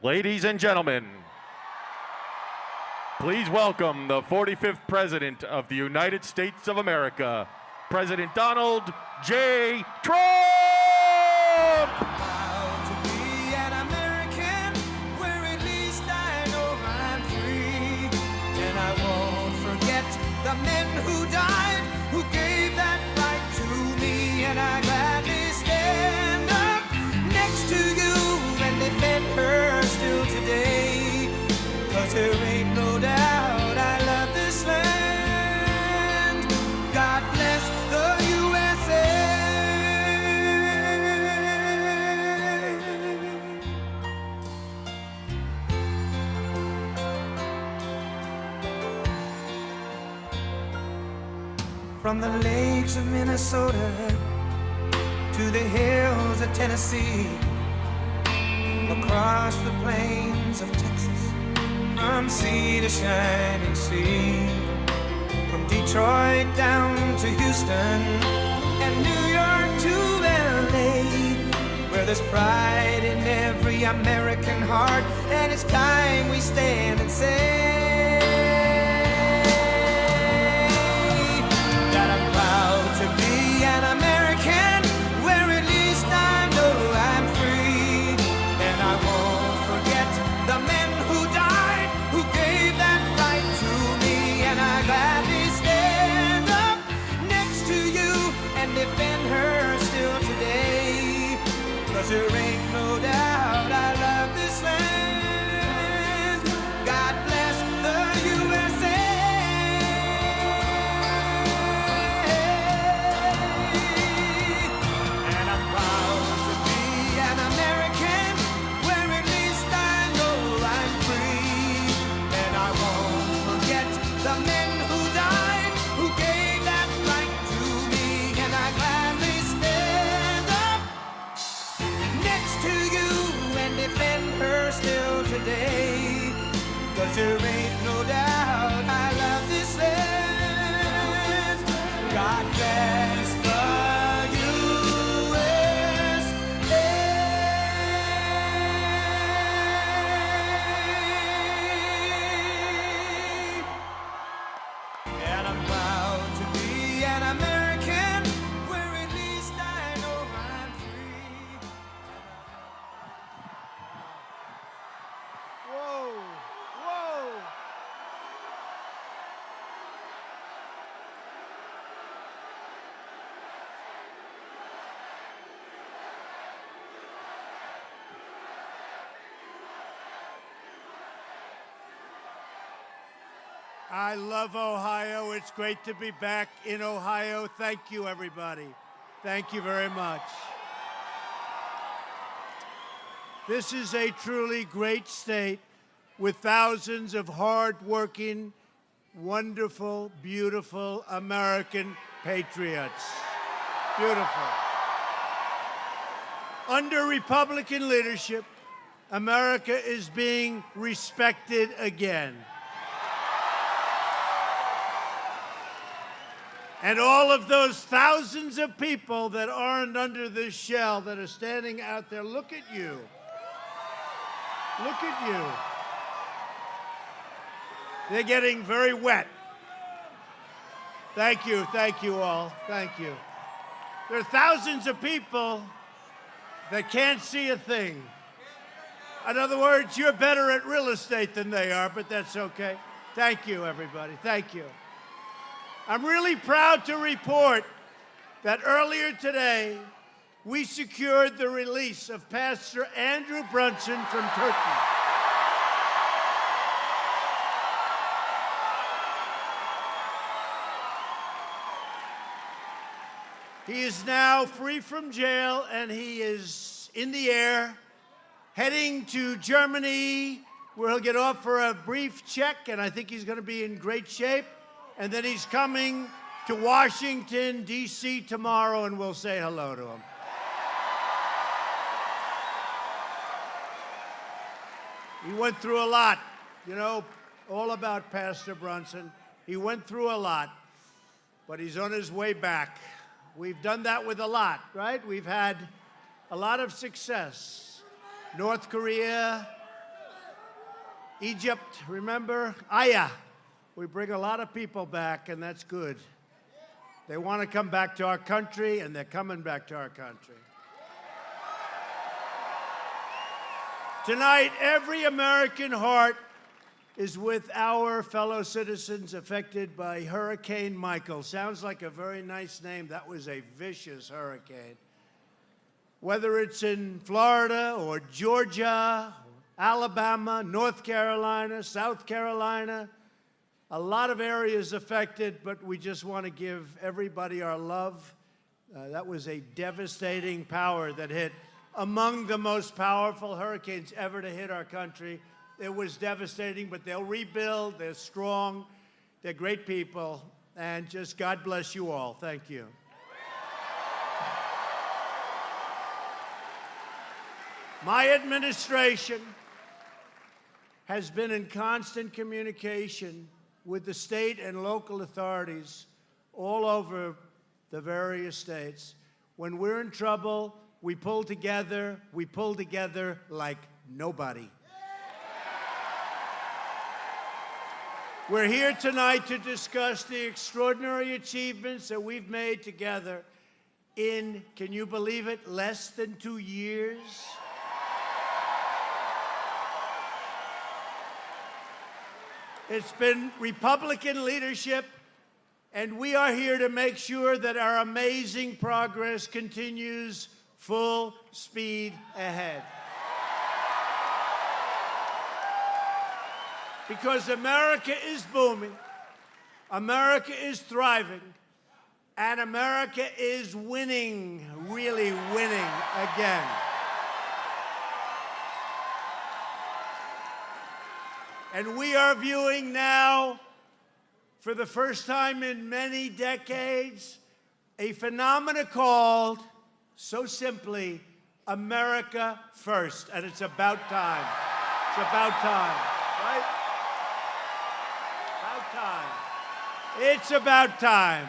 Ladies and gentlemen, please welcome the 45th President of the United States of America, President Donald J. Trump! Proud to be an American, where at least I know I'm free. And I won't forget the men who died, who gave that right to me. And I gladly stand up next to you and defend her still today. 'Cause there ain't no doubt I love this land. God bless the USA. From the lakes of Minnesota to the hills of Tennessee, across the plains of Texas, from sea to shining sea, from Detroit down to Houston and New York to LA, where there's pride in every American heart, and it's time we stand and say that I'm proud to be an American, where at least I know I'm free. And I won't forget the men who died, who gave that right to me. And I gladly stand up next to you and defend her still today. 'Cause there ain't no doubt I love this land. God bless the USA. And I'm proud to be an American, where at least I know I'm free. And I won't forget the men who died, who gave that right to me. And I gladly stand up next to you and defend her still today. 'Cause there ain't no doubt I love this land. God bless the USA. And I'm proud to be an American, where at least I know I'm free. Whoa, whoa. I love Ohio. It's great to be back in Ohio. Thank you, everybody. Thank you very much. This is a truly great state with thousands of hardworking, wonderful, beautiful American patriots. Beautiful. Under Republican leadership, America is being respected again. And all of those thousands of people that aren't under this shell, that are standing out there, look at you. Look at you. They're getting very wet. Thank you all, thank you. There are thousands of people that can't see a thing. In other words, you're better at real estate than they are, but that's okay. Thank you, everybody, thank you. I'm really proud to report that earlier today, we secured the release of Pastor Andrew Brunson from Turkey. He is now free from jail, and he is in the air, heading to Germany, where he'll get off for a brief check, and I think he's going to be in great shape. And then he's coming to Washington, D.C. tomorrow, and we'll say hello to him. He went through a lot, you know, all about Pastor Brunson. He went through a lot, but he's on his way back. We've done that with a lot, right? We've had a lot of success. North Korea, Egypt, remember? Aya. We bring a lot of people back, and that's good. They want to come back to our country, and they're coming back to our country. Tonight, every American heart is with our fellow citizens affected by Hurricane Michael. Sounds like a very nice name. That was a vicious hurricane. Whether it's in Florida or Georgia, Alabama, North Carolina, South Carolina, a lot of areas affected, but we just want to give everybody our love. That was a devastating power that hit among the most powerful hurricanes ever to hit our country. It was devastating, but they'll rebuild. They're strong. They're great people. And just God bless you all. Thank you. My administration has been in constant communication with the state and local authorities all over the various states. When we're in trouble, we pull together like nobody. We're here tonight to discuss the extraordinary achievements that we've made together in, can you believe it, less than 2 years? It's been Republican leadership, and we are here to make sure that our amazing progress continues full speed ahead. Because America is booming, America is thriving, and America is winning, really winning again. And we are viewing now, for the first time in many decades, a phenomenon called, so simply, America First. And it's about time. It's about time, right? About time. It's about time.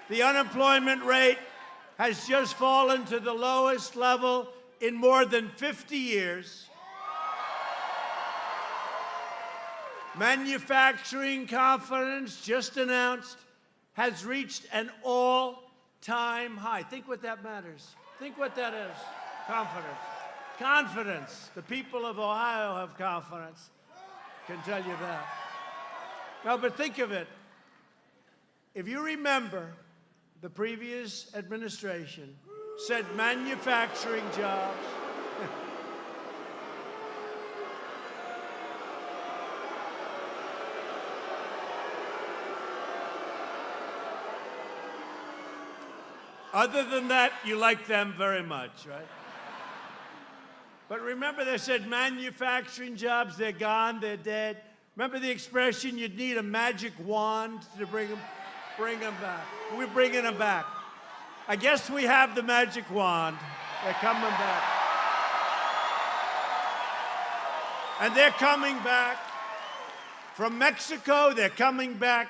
The unemployment rate has just fallen to the lowest level in more than 50 years. Manufacturing confidence, just announced, has reached an all-time high. Think what that matters. Think what that is. Confidence. Confidence. The people of Ohio have confidence. Can tell you that. No, but think of it. If you remember, the previous administration said manufacturing jobs. Other than that, you like them very much, right? But remember, they said manufacturing jobs, they're gone, they're dead. Remember the expression, you'd need a magic wand to bring them back. We're bringing them back. I guess we have the magic wand. They're coming back. And they're coming back. From Mexico, they're coming back.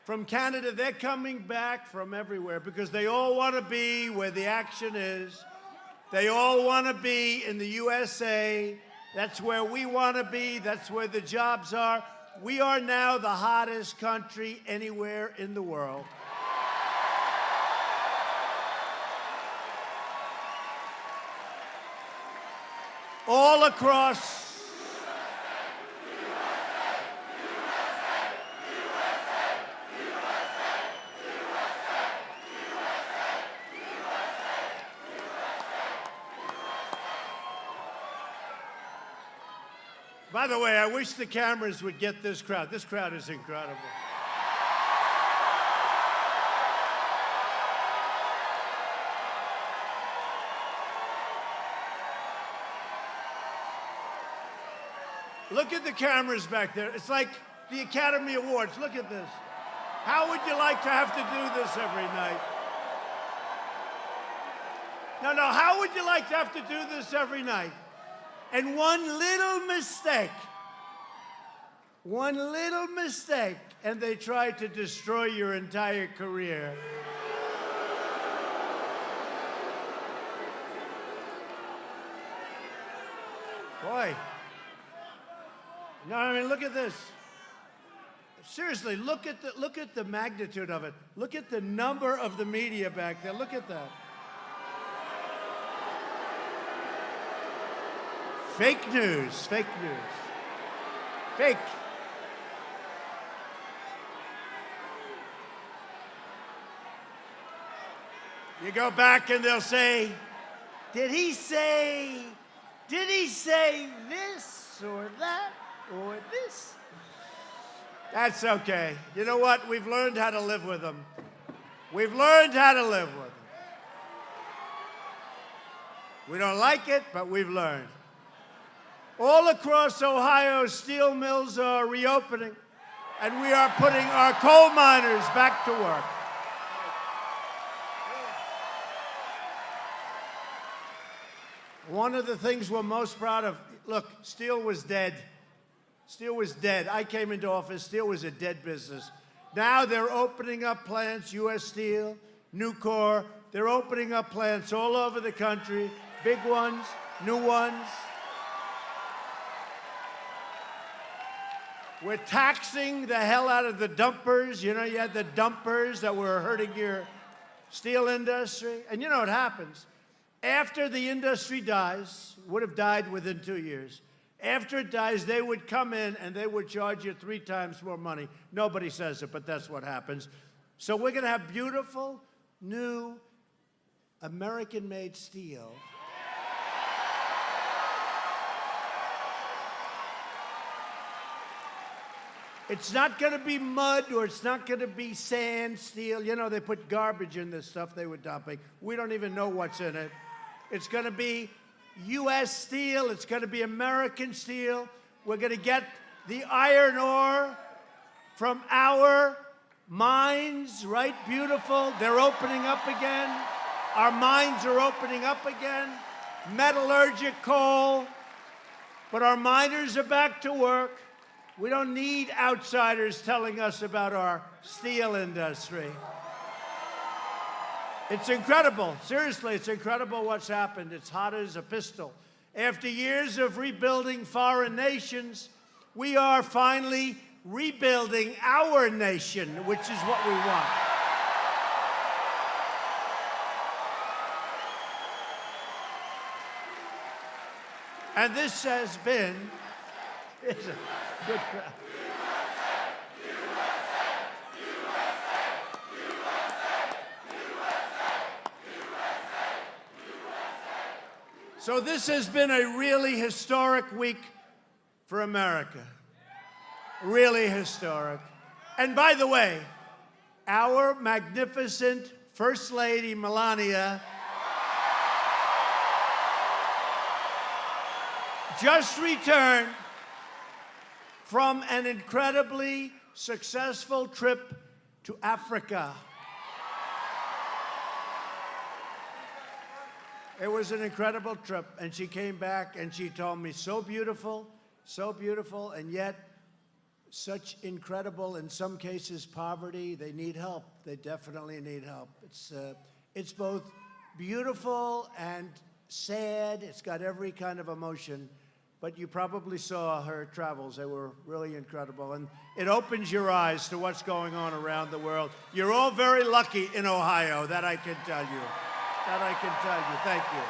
From Canada, they're coming back from everywhere because they all want to be where the action is. They all want to be in the USA. That's where we want to be. That's where the jobs are. We are now the hottest country anywhere in the world. All across. By the way, I wish the cameras would get this crowd. This crowd is incredible. Look at the cameras back there. It's like the Academy Awards. Look at this. How would you like to have to do this every night? No, how would you like to have to do this every night? And one little mistake, and they try to destroy your entire career. Boy, No, I mean, look at this. Seriously, look at the magnitude of it. Look at the number of the media back there. Look at that. Fake news, fake news. Fake. You go back and they'll say, did he say this or that or this? That's okay. You know what? We've learned how to live with them. We've learned how to live with them. We don't like it, but we've learned. All across Ohio, steel mills are reopening, and we are putting our coal miners back to work. One of the things we're most proud of, look, steel was dead. Steel was dead. I came into office, steel was a dead business. Now they're opening up plants, U.S. Steel, Nucor. They're opening up plants all over the country, big ones, new ones. We're taxing the hell out of the dumpers. You know, you had the dumpers that were hurting your steel industry. And you know what happens? After the industry dies, would have died within 2 years. After it dies, they would come in and they would charge you 3 times more money. Nobody says it, but that's what happens. So we're going to have beautiful, new, American-made steel. It's not going to be mud or it's not going to be sand, steel. You know, they put garbage in this stuff they were dumping. We don't even know what's in it. It's going to be U.S. steel. It's going to be American steel. We're going to get the iron ore from our mines, right? Beautiful. They're opening up again. Our mines are opening up again. Metallurgic coal. But our miners are back to work. We don't need outsiders telling us about our steel industry. It's incredible. Seriously, it's incredible what's happened. It's hot as a pistol. After years of rebuilding foreign nations, we are finally rebuilding our nation, which is what we want. And this has been... It's a good crowd. So this has been a really historic week for America. Really historic. And by the way, our magnificent First Lady, Melania, just returned from an incredibly successful trip to Africa. It was an incredible trip, and she came back and she told me, so beautiful, and yet such incredible, in some cases, poverty. They need help. They definitely need help. It's both beautiful and sad. It's got every kind of emotion. But you probably saw her travels. They were really incredible. And it opens your eyes to what's going on around the world. You're all very lucky in Ohio, that I can tell you. That I can tell you. Thank you.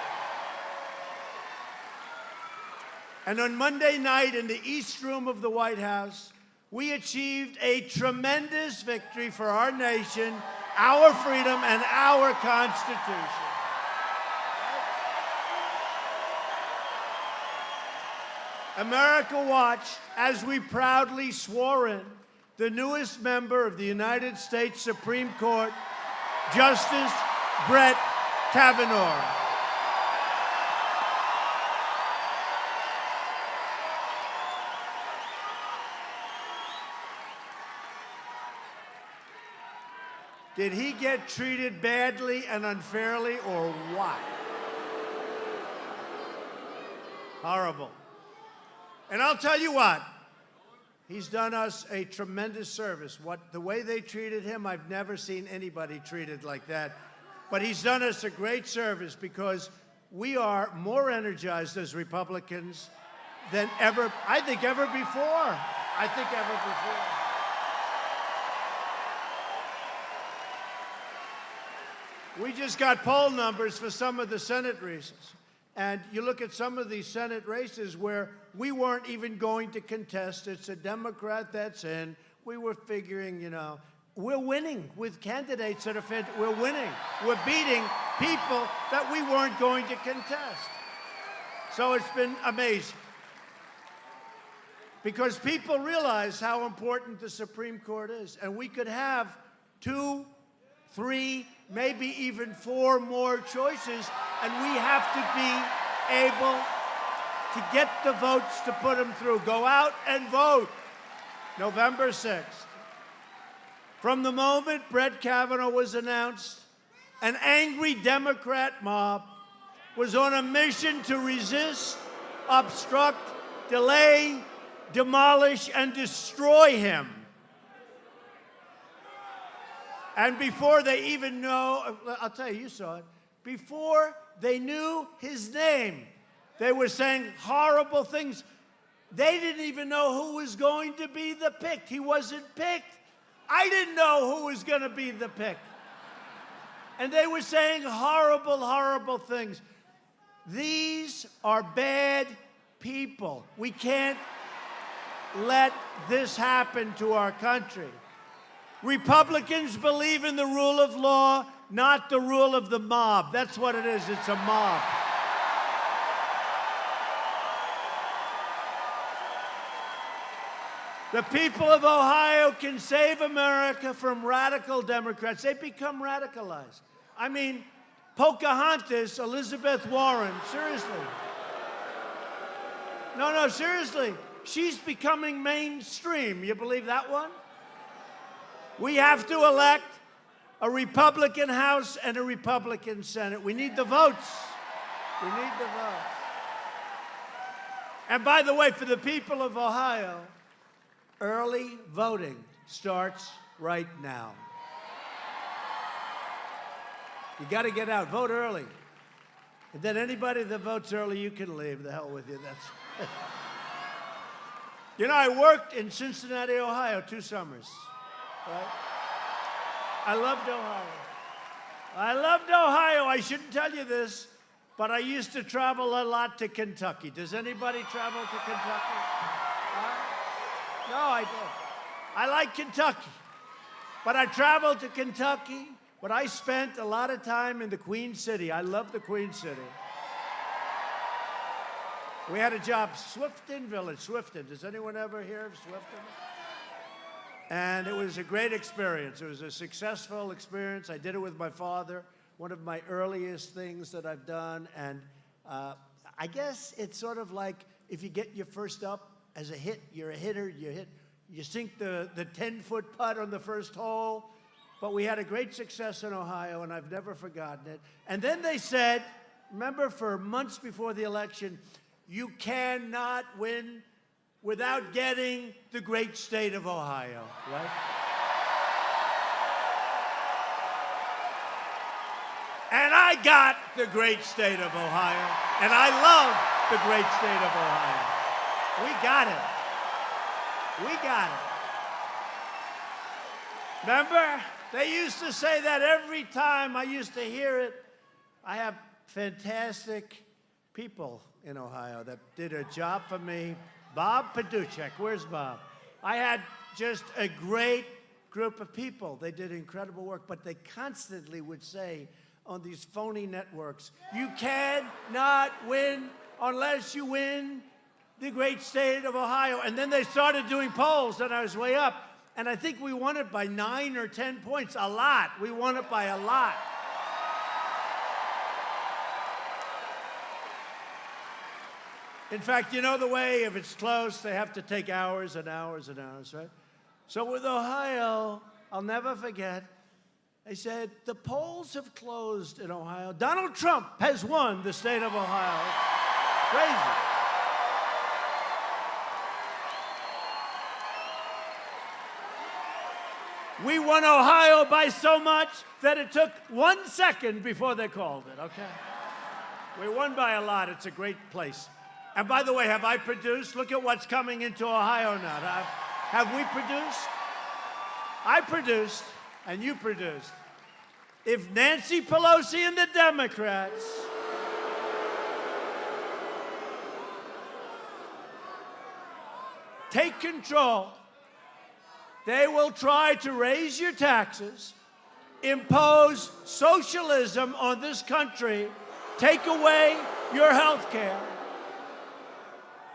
And on Monday night in the East Room of the White House, we achieved a tremendous victory for our nation, our freedom, and our Constitution. America watched as we proudly swore in the newest member of the United States Supreme Court, Justice Brett Kavanaugh. Did he get treated badly and unfairly, or what? Horrible. And I'll tell you what, he's done us a tremendous service. The way they treated him, I've never seen anybody treated like that. But he's done us a great service because we are more energized as Republicans than ever, I think ever before. I think ever before. We just got poll numbers for some of the Senate races. And you look at some of these Senate races where we weren't even going to contest. It's a Democrat that's in. We were figuring, you know, we're winning with candidates that are we're winning. We're beating people that we weren't going to contest. So it's been amazing. Because people realize how important the Supreme Court is. And we could have 2, 3, maybe even 4 more choices, and we have to be able to get the votes to put them through. Go out and vote November 6th. From the moment Brett Kavanaugh was announced, an angry Democrat mob was on a mission to resist, obstruct, delay, demolish, and destroy him. And before they even know, I'll tell you, you saw it, before they knew his name, they were saying horrible things. They didn't even know who was going to be the pick. He wasn't picked. I didn't know who was going to be the pick. And they were saying horrible, horrible things. These are bad people. We can't let this happen to our country. Republicans believe in the rule of law, not the rule of the mob. That's what it is. It's a mob. The people of Ohio can save America from radical Democrats. They become radicalized. I mean, Pocahontas, Elizabeth Warren, seriously. No, seriously. She's becoming mainstream. You believe that one? We have to elect a Republican House and a Republican Senate. We need the votes. We need the votes. And by the way, for the people of Ohio, early voting starts right now. You got to get out, vote early. And then anybody that votes early, you can leave. The hell with you. That's. You know, I worked in Cincinnati, Ohio, 2 summers. Right? I loved Ohio. I loved Ohio. I shouldn't tell you this, but I used to travel a lot to Kentucky. Does anybody travel to Kentucky? No, I don't. I like Kentucky. But I traveled to Kentucky, but I spent a lot of time in the Queen City. I love the Queen City. We had a job, Swifton Village, Swifton. Does anyone ever hear of Swifton? And it was a great experience. It was a successful experience. I did it with my father, one of my earliest things that I've done. And I guess it's sort of like if you get your first up as a hit, you're a hitter, you sink the 10-foot putt on the first hole. But we had a great success in Ohio, and I've never forgotten it. And then they said, remember, for months before the election, you cannot win without getting the great state of Ohio, right? And I got the great state of Ohio, and I love the great state of Ohio. We got it. We got it. Remember, they used to say that every time I used to hear it. I have fantastic people in Ohio that did a job for me. Bob Paduchek, where's Bob? I had just a great group of people. They did incredible work, but they constantly would say on these phony networks, you cannot win unless you win the great state of Ohio. And then they started doing polls, and I was way up. And I think we won it by 9 or 10 points, a lot. We won it by a lot. In fact, you know the way, if it's close, they have to take hours and hours and hours, right? So with Ohio, I'll never forget, they said, the polls have closed in Ohio. Donald Trump has won the state of Ohio. Crazy. We won Ohio by so much that it took 1 second before they called it, okay? We won by a lot. It's a great place. And by the way, have I produced? Look at what's coming into Ohio now. Have we produced? I produced, and you produced. If Nancy Pelosi and the Democrats take control, they will try to raise your taxes, impose socialism on this country, take away your health care,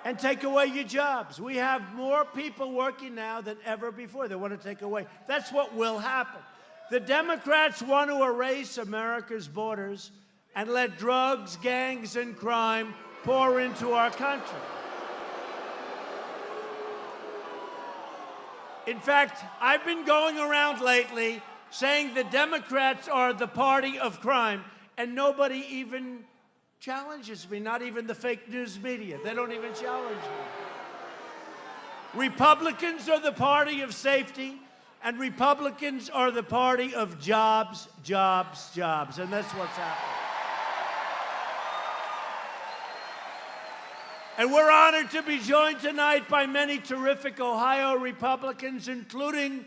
and take away your jobs. We have more people working now than ever before. They want to take away. That's what will happen. The Democrats want to erase America's borders and let drugs, gangs, and crime pour into our country. In fact, I've been going around lately saying the Democrats are the party of crime, and nobody even challenges me, not even the fake news media. They don't even challenge me. Republicans are the party of safety, and Republicans are the party of jobs, jobs, jobs, and that's what's happening. And we're honored to be joined tonight by many terrific Ohio Republicans, including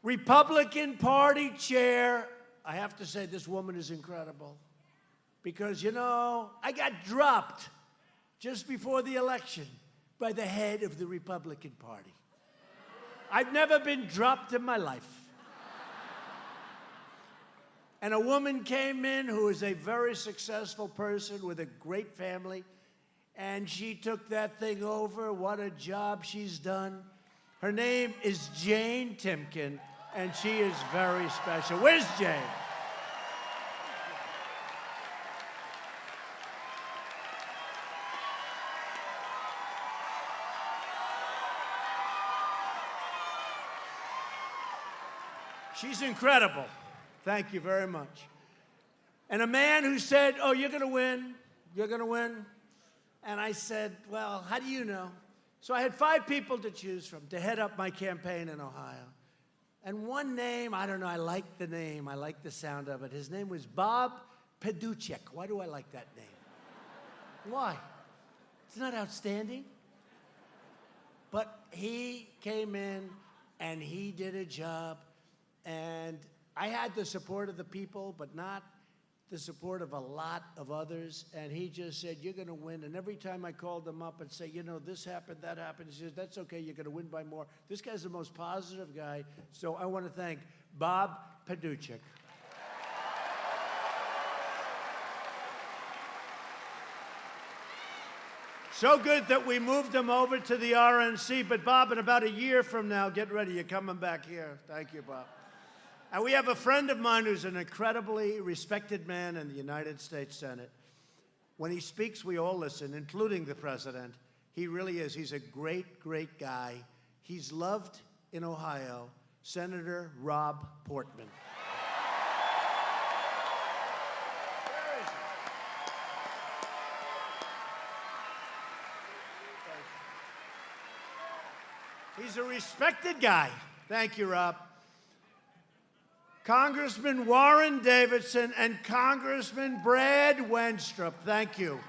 Republican Party Chair. I have to say, this woman is incredible. Because, you know, I got dropped just before the election by the head of the Republican Party. I've never been dropped in my life. And a woman came in who is a very successful person with a great family, and she took that thing over. What a job she's done. Her name is Jane Timken, and she is very special. Where's Jane? She's incredible. Thank you very much. And a man who said, oh, you're going to win. You're going to win. And I said, well, how do you know? So I had 5 people to choose from to head up my campaign in Ohio. And one name, I don't know, I like the name. I like the sound of it. His name was Bob Paduchek. Why do I like that name? Why? It's not outstanding. But he came in and he did a job. And I had the support of the people, but not the support of a lot of others. And he just said, you're going to win. And every time I called him up and say, you know, this happened, that happened, he says, that's okay, you're going to win by more. This guy's the most positive guy. So I want to thank Bob Paduchek. So good that we moved him over to the RNC. But Bob, in about a year from now, get ready, you're coming back here. Thank you, Bob. And we have a friend of mine who's an incredibly respected man in the United States Senate. When he speaks, we all listen, including the president. He really is. He's a great, great guy. He's loved in Ohio, Senator Rob Portman. Where is he? He's a respected guy. Thank you, Rob. Congressman Warren Davidson and Congressman Brad Wenstrup. Thank you.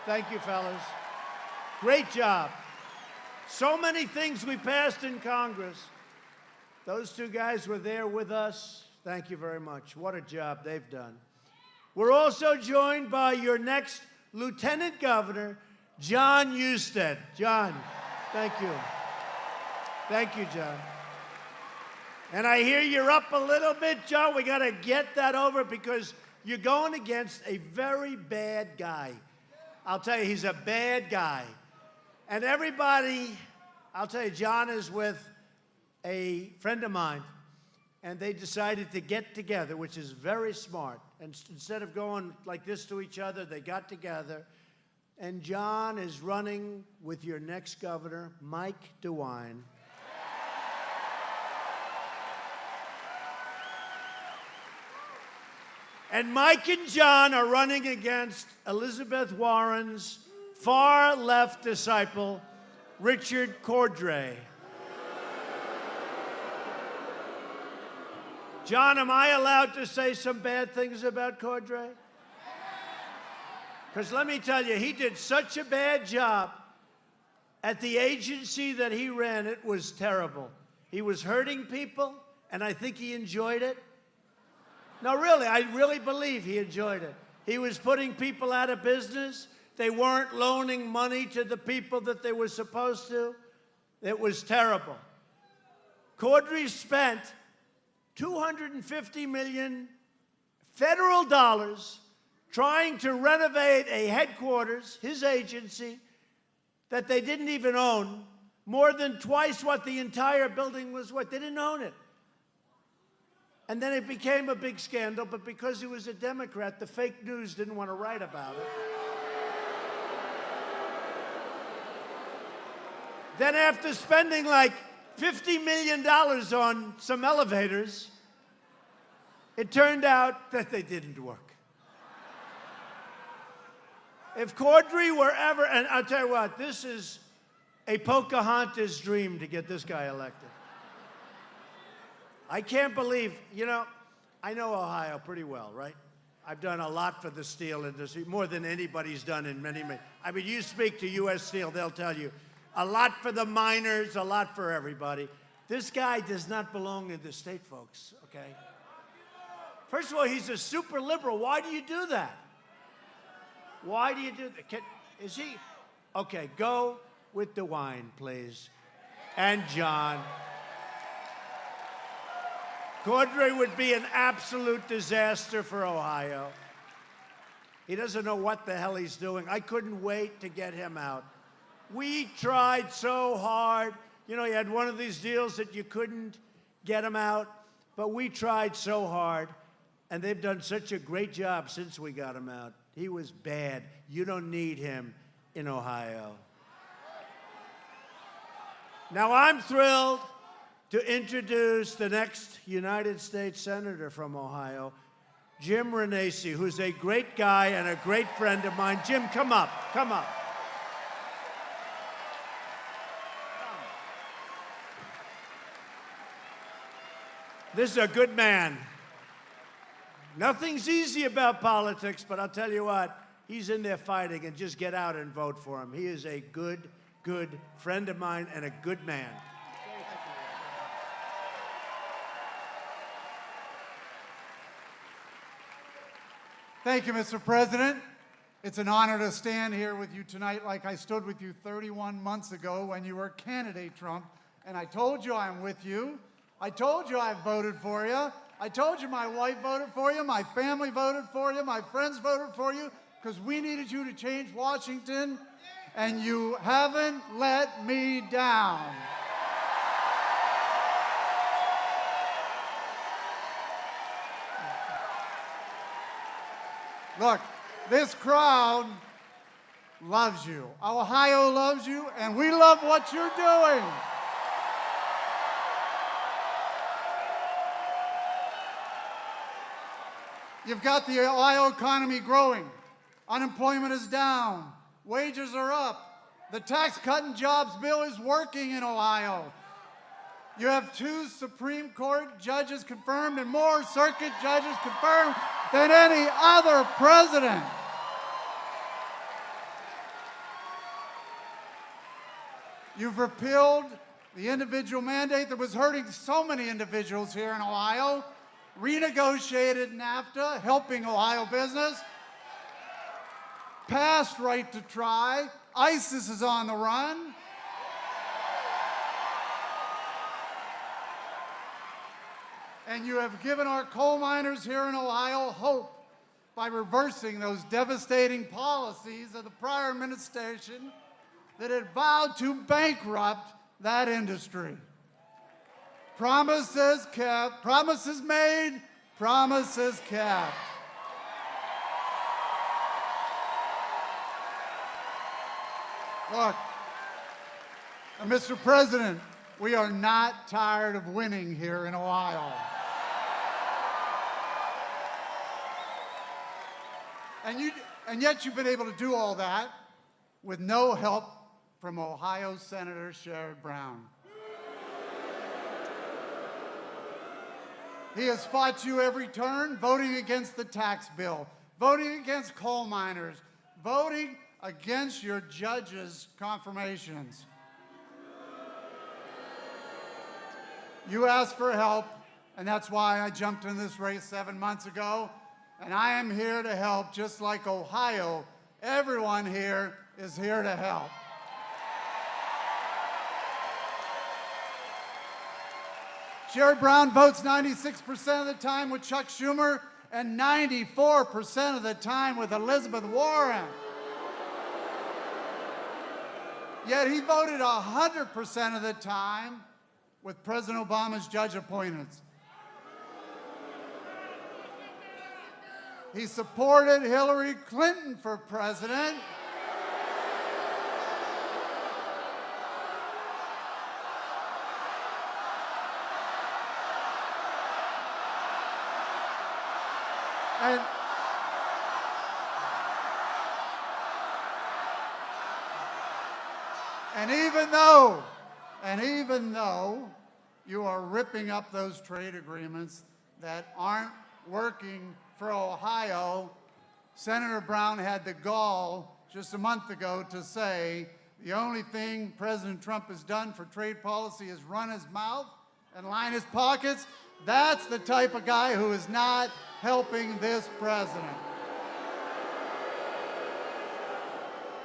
Thank you, fellas. Great job. So many things we passed in Congress. Those 2 guys were there with us. Thank you very much. What a job they've done. We're also joined by your next Lieutenant Governor, John Husted. John, thank you. Thank you, John. And I hear you're up a little bit, John. We got to get that over because you're going against a very bad guy. I'll tell you, he's a bad guy. And everybody, I'll tell you, John is with a friend of mine, and they decided to get together, which is very smart. And instead of going like this to each other, they got together. And John is running with your next governor, Mike DeWine. And Mike and John are running against Elizabeth Warren's far-left disciple, Richard Cordray. John, am I allowed to say some bad things about Cordray? Because let me tell you, he did such a bad job at the agency that he ran. It was terrible. He was hurting people, and I think he enjoyed it. No, really, I really believe he enjoyed it. He was putting people out of business. They weren't loaning money to the people that they were supposed to. It was terrible. Cordray spent $250 million federal dollars trying to renovate a headquarters, his agency, that they didn't even own, more than twice what the entire building was worth. They didn't own it. And then it became a big scandal, but because he was a Democrat, the fake news didn't want to write about it. Then after spending like $50 million on some elevators, it turned out that they didn't work. If Cordray were ever, and I'll tell you what, this is a Pocahontas dream to get this guy elected. I can't believe, you know, I know Ohio pretty well, right? I've done a lot for the steel industry, more than anybody's done in many. I mean, you speak to U.S. Steel, they'll tell you, a lot for the miners, a lot for everybody. This guy does not belong in the state, folks, okay? First of all, he's a super liberal. Why do you do that? Why do you do that? Is he? Okay, go with DeWine, please. And John. Cordray would be an absolute disaster for Ohio. He doesn't know what the hell he's doing. I couldn't wait to get him out. We tried so hard. You know, you had one of these deals that you couldn't get him out, but we tried so hard, and they've done such a great job since we got him out. He was bad. You don't need him in Ohio. Now, I'm thrilled to introduce the next United States Senator from Ohio, Jim Renacci, who's a great guy and a great friend of mine. Jim, come up, come up. This is a good man. Nothing's easy about politics, but I'll tell you what, he's in there fighting, and just get out and vote for him. He is a good, good friend of mine and a good man. Thank you, Mr. President. It's an honor to stand here with you tonight like I stood with you 31 months ago when you were candidate Trump, and I told you I'm with you. I told you I voted for you. I told you my wife voted for you, my family voted for you, my friends voted for you, because we needed you to change Washington, and you haven't let me down. Look, this crowd loves you. Ohio loves you, and we love what you're doing. You've got the Ohio economy growing. Unemployment is down. Wages are up. The tax cut and jobs bill is working in Ohio. You have 2 Supreme Court judges confirmed and more circuit judges confirmed than any other president. You've repealed the individual mandate that was hurting so many individuals here in Ohio, renegotiated NAFTA, helping Ohio business, passed right to try, ISIS is on the run. And you have given our coal miners here in Ohio hope by reversing those devastating policies of the prior administration that had vowed to bankrupt that industry. Promises kept, promises made, promises kept. Look, Mr. President, we are not tired of winning here in Ohio. And yet you've been able to do all that with no help from Ohio Senator Sherrod Brown. He has fought you every turn, voting against the tax bill, voting against coal miners, voting against your judges' confirmations. You asked for help, and that's why I jumped in this race 7 months ago. And I am here to help, just like Ohio. Everyone here is here to help. Sherrod Brown votes 96% of the time with Chuck Schumer and 94% of the time with Elizabeth Warren. Yet he voted 100% of the time with President Obama's judge appointments. He supported Hillary Clinton for president. And even though you are ripping up those trade agreements that aren't working for Ohio, Senator Brown had the gall just a month ago to say the only thing President Trump has done for trade policy is run his mouth and line his pockets. That's the type of guy who is not helping this president.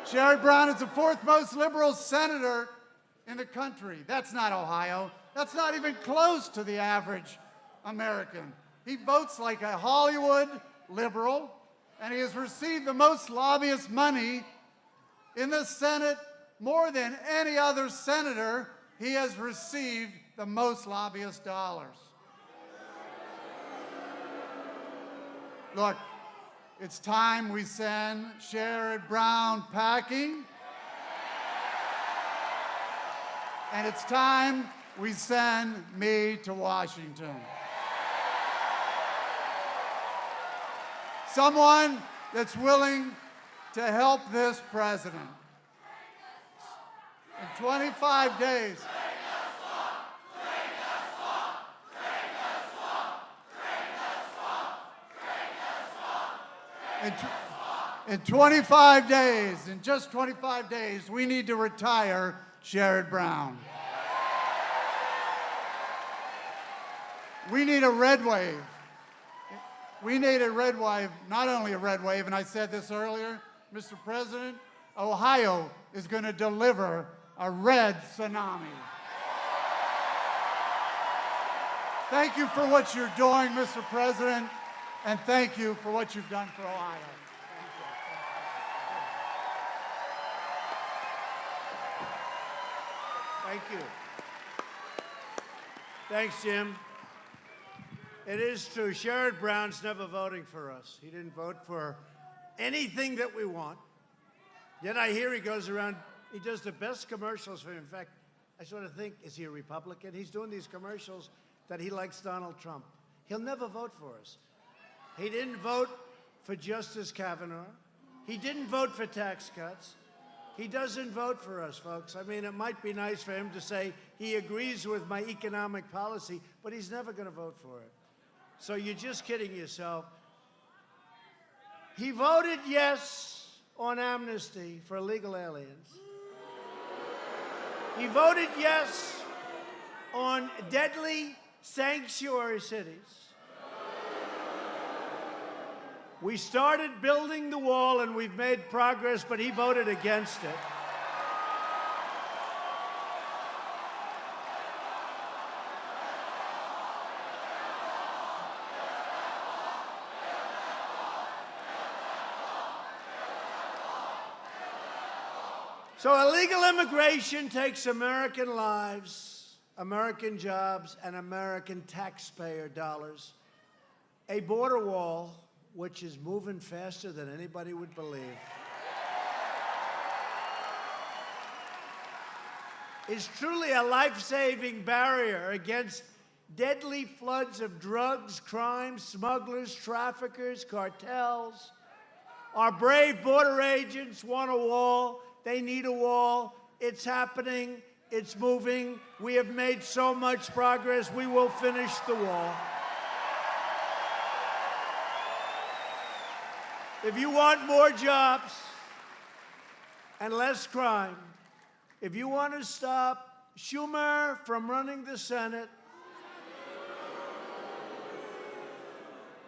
Sherrod Brown is the fourth most liberal senator in the country. That's not Ohio. That's not even close to the average American. He votes like a Hollywood liberal, and he has received the most lobbyist money in the Senate. More than any other senator, he has received the most lobbyist dollars. Look, it's time we send Sherrod Brown packing. And it's time we send me to Washington. Someone that's willing to help this president. In 25 days. In 25 days, in just 25 days, we need to retire Sherrod Brown. We need a red wave. We need a red wave, not only a red wave, and I said this earlier, Mr. President, Ohio is going to deliver a red tsunami. Thank you for what you're doing, Mr. President, and thank you for what you've done for Ohio. Thank you. Thanks, Jim. It is true. Sherrod Brown's never voting for us. He didn't vote for anything that we want. Yet I hear he goes around, he does the best commercials for him. In fact, I sort of think, is he a Republican? He's doing these commercials that he likes Donald Trump. He'll never vote for us. He didn't vote for Justice Kavanaugh. He didn't vote for tax cuts. He doesn't vote for us, folks. I mean, it might be nice for him to say he agrees with my economic policy, but he's never going to vote for it. So you're just kidding yourself. He voted yes on amnesty for illegal aliens. He voted yes on deadly sanctuary cities. We started building the wall and we've made progress, but he voted against it. So illegal immigration takes American lives, American jobs, and American taxpayer dollars. A border wall, which is moving faster than anybody would believe, is truly a life-saving barrier against deadly floods of drugs, crime, smugglers, traffickers, cartels. Our brave border agents want a wall. They need a wall. It's happening. It's moving. We have made so much progress. We will finish the wall. If you want more jobs, and less crime. If you want to stop Schumer from running the Senate,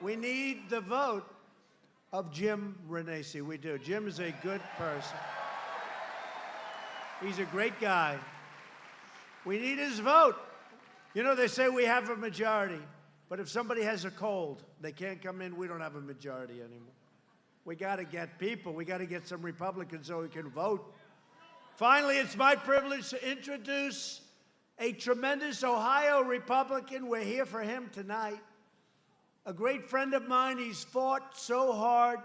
we need the vote of Jim Renacci. We do. Jim is a good person. He's a great guy. We need his vote. You know, they say we have a majority, but if somebody has a cold, they can't come in, we don't have a majority anymore. We got to get people. We got to get some Republicans so we can vote. Finally, it's my privilege to introduce a tremendous Ohio Republican. We're here for him tonight. A great friend of mine. He's fought so hard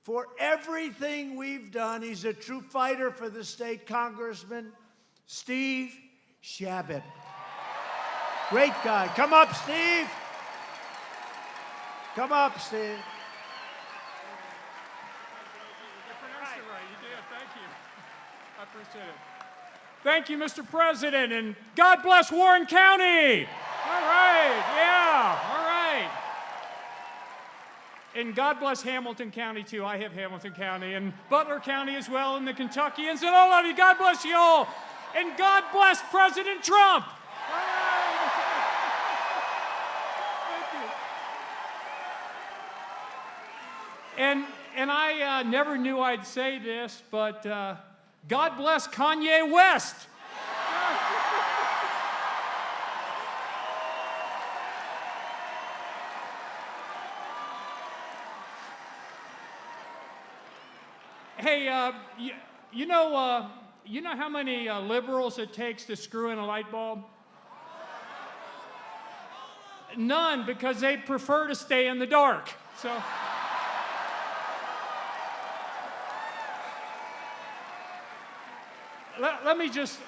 for everything we've done. He's a true fighter for the state. Congressman Steve Chabot. Great guy. Come up, Steve. Come up, Steve. You pronounced it right. You did. Thank you. I appreciate it. Thank you, Mr. President, and God bless Warren County. All right. Yeah. All right. And God bless Hamilton County, too. I have Hamilton County and Butler County as well, and the Kentuckians, and all of you. God bless you all. And God bless President Trump. All right. Thank you. And I never knew I'd say this, but God bless Kanye West. Hey, you know how many liberals it takes to screw in a light bulb? None, because they prefer to stay in the dark. So. Let me just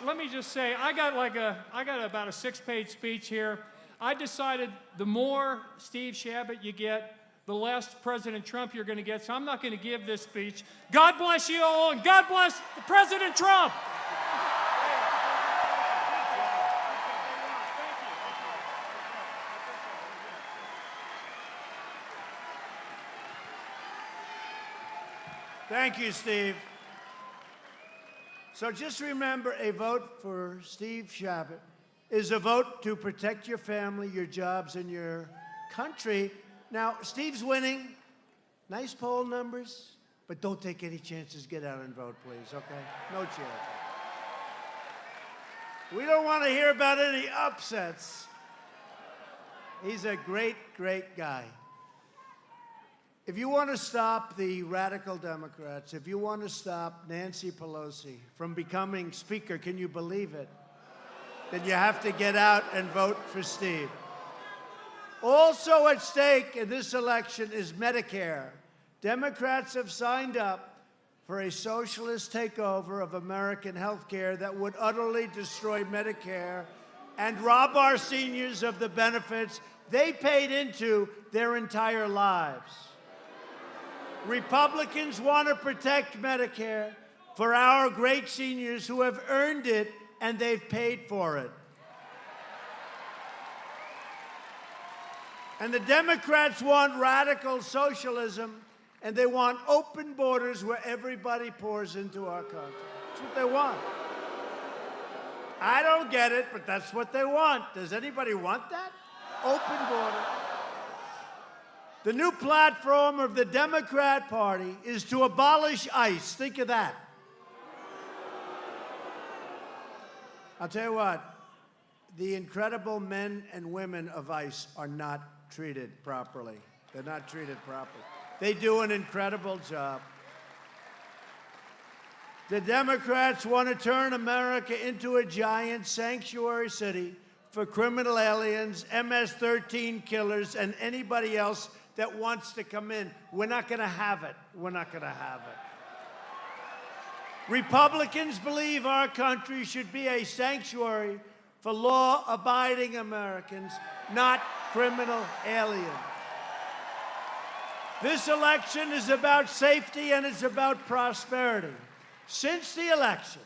say, I got about a 6-page speech here. I decided the more Steve Chabot you get, the less President Trump you're going to get. So I'm not going to give this speech. God bless you all, and God bless President Trump. Thank you, Steve. So just remember, a vote for Steve Chabot is a vote to protect your family, your jobs, and your country. Now, Steve's winning. Nice poll numbers, but don't take any chances. Get out and vote, please, okay? No chance. We don't want to hear about any upsets. He's a great, great guy. If you want to stop the radical Democrats, if you want to stop Nancy Pelosi from becoming Speaker, can you believe it? Then you have to get out and vote for Steve. Also at stake in this election is Medicare. Democrats have signed up for a socialist takeover of American health care that would utterly destroy Medicare and rob our seniors of the benefits they paid into their entire lives. Republicans want to protect Medicare for our great seniors who have earned it and they've paid for it. And the Democrats want radical socialism, and they want open borders where everybody pours into our country. That's what they want. I don't get it, but that's what they want. Does anybody want that? Open borders. The new platform of the Democrat Party is to abolish ICE. Think of that. I'll tell you what, the incredible men and women of ICE are not treated properly. They're not treated properly. They do an incredible job. The Democrats want to turn America into a giant sanctuary city for criminal aliens, MS-13 killers, and anybody else that wants to come in. We're not going to have it. We're not going to have it. Republicans believe our country should be a sanctuary for law-abiding Americans, not criminal aliens. This election is about safety and it's about prosperity. Since the election,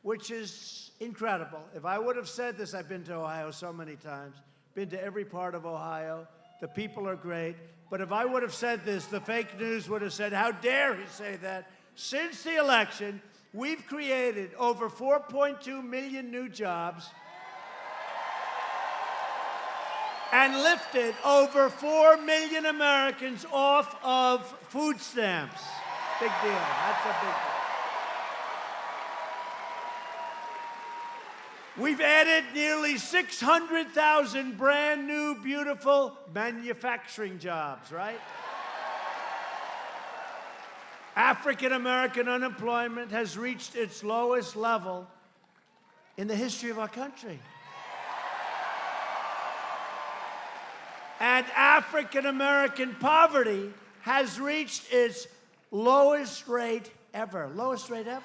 which is incredible, if I would have said this, I've been to Ohio so many times, been to every part of Ohio, the people are great, but if I would have said this, the fake news would have said, how dare he say that? since the election, we've created over 4.2 million new jobs and lifted over 4 million Americans off of food stamps. Big deal. That's a big deal. We've added nearly 600,000 brand new, beautiful manufacturing jobs, right? African American unemployment has reached its lowest level in the history of our country. And African American poverty has reached its lowest rate ever. Lowest rate ever.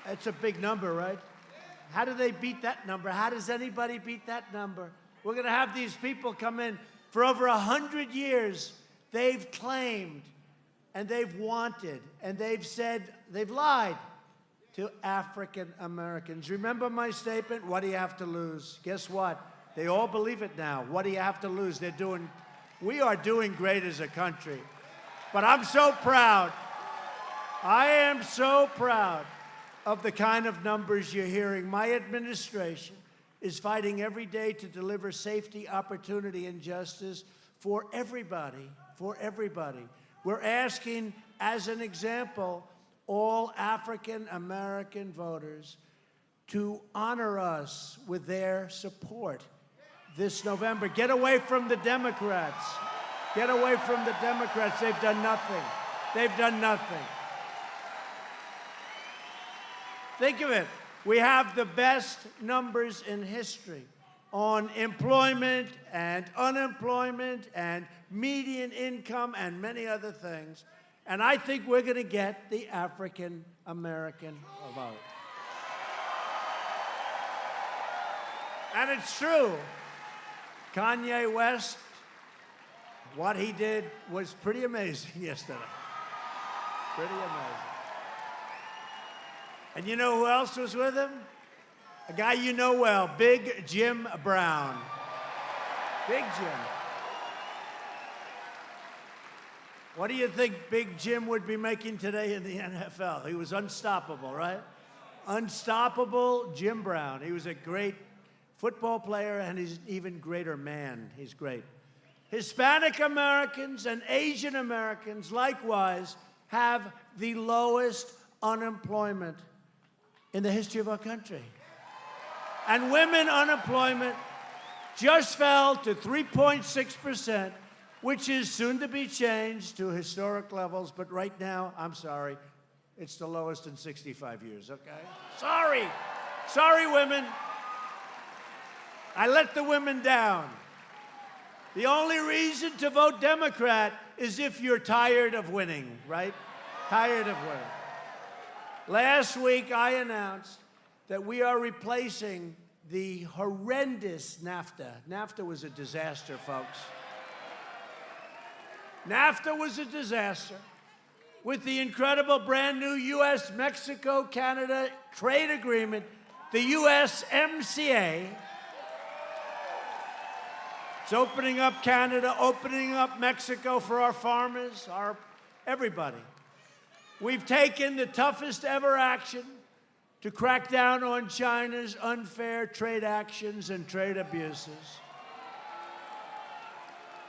It's a big number, right? How do they beat that number? How does anybody beat that number? We're going to have these people come in. For over 100 years, they've claimed and they've wanted and they've said, they've lied to African Americans. Remember my statement, what do you have to lose? Guess what? They all believe it now. What do you have to lose? We are doing great as a country. But I'm so proud. I am so proud of the kind of numbers you're hearing. My administration is fighting every day to deliver safety, opportunity, and justice for everybody, for everybody. We're asking, as an example, all African American voters to honor us with their support this November. Get away from the Democrats. Get away from the Democrats. They've done nothing. They've done nothing. Think of it. We have the best numbers in history on employment and unemployment and median income and many other things. And I think we're going to get the African American vote. And it's true. Kanye West, what he did was pretty amazing yesterday. Pretty amazing. And you know who else was with him? A guy you know well, Big Jim Brown. Big Jim. What do you think Big Jim would be making today in the NFL? He was unstoppable, right? Unstoppable Jim Brown. He was a great football player, and he's an even greater man. He's great. Hispanic Americans and Asian Americans, likewise, have the lowest unemployment in the history of our country. And women unemployment just fell to 3.6%, which is soon to be changed to historic levels. But right now, I'm sorry, it's the lowest in 65 years, okay? Sorry. Sorry, women. I let the women down. The only reason to vote Democrat is if you're tired of winning, right? Tired of winning. Last week, I announced that we are replacing the horrendous NAFTA. NAFTA was a disaster, folks. NAFTA was a disaster with the incredible brand new U.S.-Mexico-Canada trade agreement, the USMCA. It's opening up Canada, opening up Mexico for our farmers, everybody. We've taken the toughest ever action to crack down on China's unfair trade actions and trade abuses.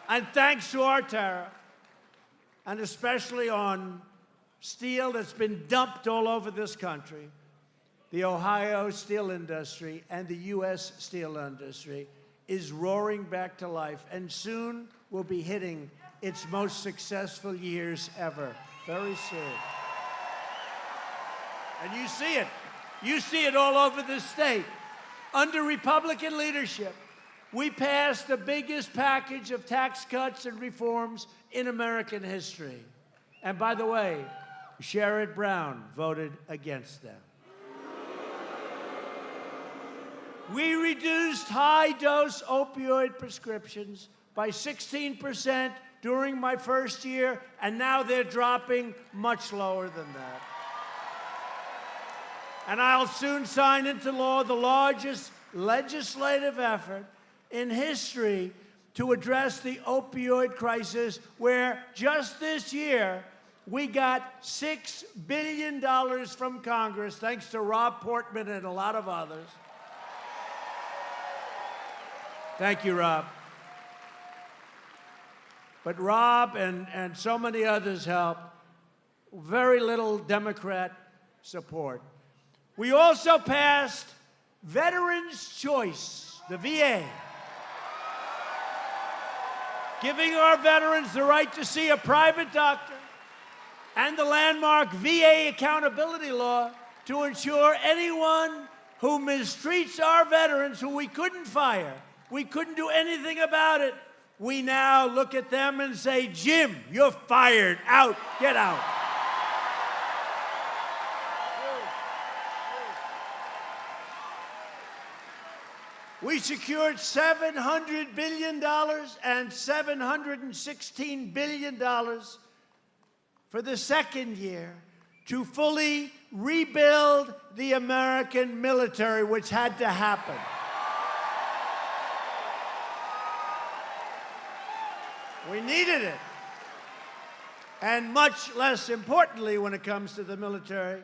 And thanks to our tariff, and especially on steel that's been dumped all over this country, the Ohio steel industry and the U.S. steel industry is roaring back to life, and soon will be hitting its most successful years ever, very soon. And you see it. You see it all over the state. Under Republican leadership, we passed the biggest package of tax cuts and reforms in American history. And by the way, Sherrod Brown voted against them. We reduced high-dose opioid prescriptions by 16% during my first year, and now they're dropping much lower than that. And I'll soon sign into law the largest legislative effort in history to address the opioid crisis, where just this year we got $6 billion from Congress, thanks to Rob Portman and a lot of others. Thank you, Rob. But Rob and so many others helped. Very little Democrat support. We also passed Veterans' Choice, the VA, giving our veterans the right to see a private doctor, and the landmark VA accountability law to ensure anyone who mistreats our veterans, who we couldn't fire, we couldn't do anything about it, we now look at them and say, Jim, you're fired, out, get out. We secured $700 billion and $716 billion for the second year to fully rebuild the American military, which had to happen. We needed it. And much less importantly, when it comes to the military,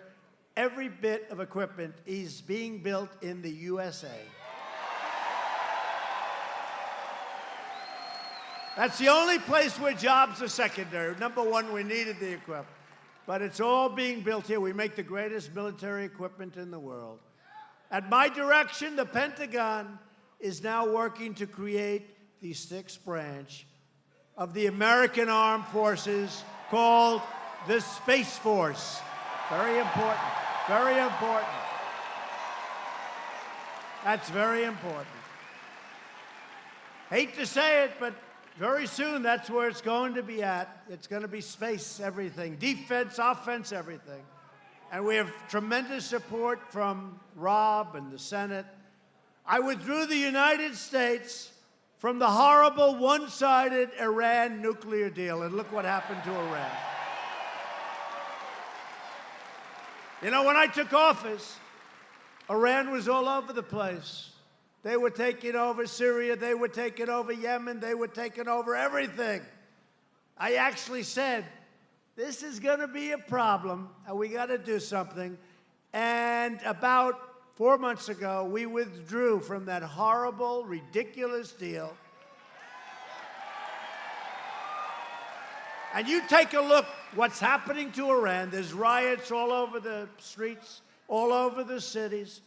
every bit of equipment is being built in the USA. That's the only place where jobs are secondary. Number one, we needed the equipment. But it's all being built here. We make the greatest military equipment in the world. At my direction, the Pentagon is now working to create the sixth branch of the American Armed Forces called the Space Force. Very important. Very important. That's very important. Hate to say it, but very soon, that's where it's going to be at. It's going to be space, everything, defense, offense, everything. And we have tremendous support from Rob and the Senate. I withdrew the United States from the horrible one-sided Iran nuclear deal, and look what happened to Iran. You know, when I took office, Iran was all over the place. They were taking over Syria, they were taking over Yemen, they were taking over everything. I actually said, this is going to be a problem, and we got to do something. And about 4 months ago, we withdrew from that horrible, ridiculous deal. And you take a look what's happening to Iran. There's riots all over the streets, all over the cities.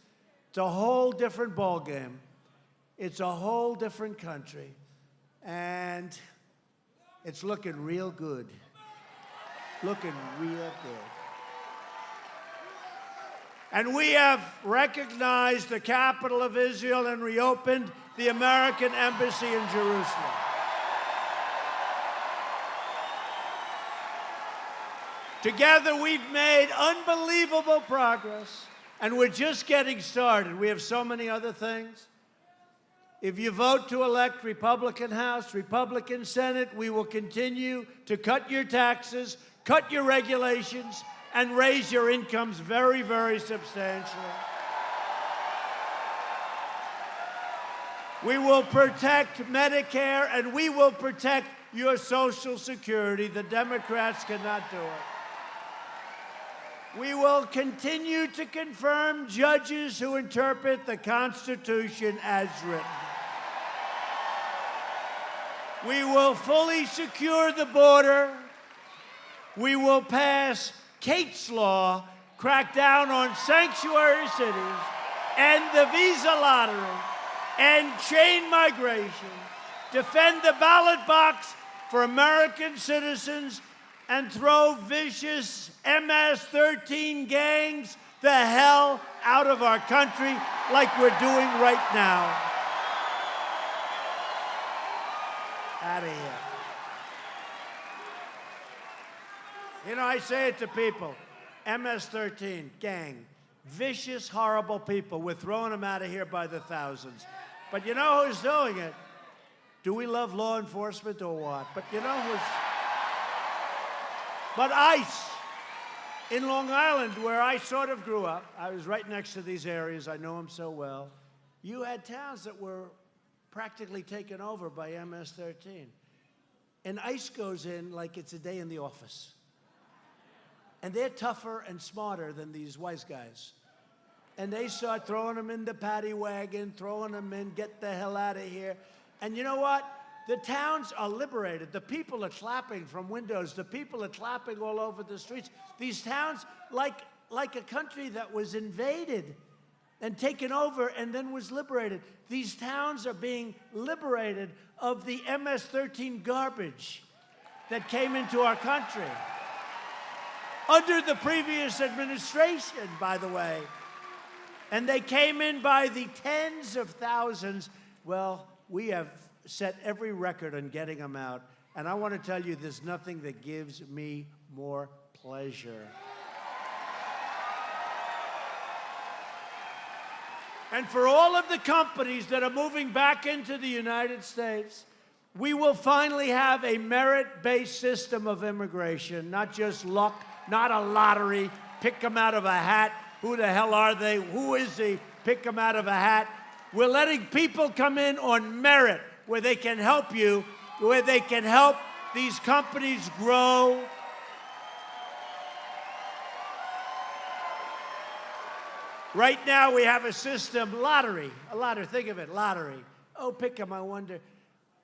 It's a whole different ballgame. It's a whole different country. And it's looking real good. Looking real good. And we have recognized the capital of Israel and reopened the American embassy in Jerusalem. Together, we've made unbelievable progress. And we're just getting started. We have so many other things. If you vote to elect Republican House, Republican Senate, we will continue to cut your taxes, cut your regulations, and raise your incomes very, very substantially. We will protect Medicare, and we will protect your Social Security. The Democrats cannot do it. We will continue to confirm judges who interpret the Constitution as written. We will fully secure the border. We will pass Kate's Law, crack down on sanctuary cities, end the visa lottery, end chain migration, defend the ballot box for American citizens, and throw vicious MS-13 gangs the hell out of our country like we're doing right now. Out of here. You know, I say it to people, MS-13, gang, vicious, horrible people. We're throwing them out of here by the thousands. But you know who's doing it? Do we love law enforcement or what? But you know who's... But ICE, in Long Island, where I sort of grew up, I was right next to these areas, I know them so well, you had towns that were practically taken over by MS-13. And ICE goes in like it's a day in the office. And they're tougher and smarter than these wise guys. And they start throwing them in the paddy wagon, throwing them in, get the hell out of here. And you know what? The towns are liberated. The people are clapping from windows. The people are clapping all over the streets. These towns, like a country that was invaded and taken over and then was liberated. These towns are being liberated of the MS-13 garbage that came into our country. Under the previous administration, by the way. And they came in by the tens of thousands. Well, we have set every record on getting them out. And I want to tell you, there's nothing that gives me more pleasure. And for all of the companies that are moving back into the United States, we will finally have a merit-based system of immigration, not just luck, not a lottery, pick them out of a hat. Who the hell are they? Who is he? Pick them out of a hat. We're letting people come in on merit, where they can help you, where they can help these companies grow. Right now we have a system, lottery, think of it, lottery. Oh, pick them, I wonder.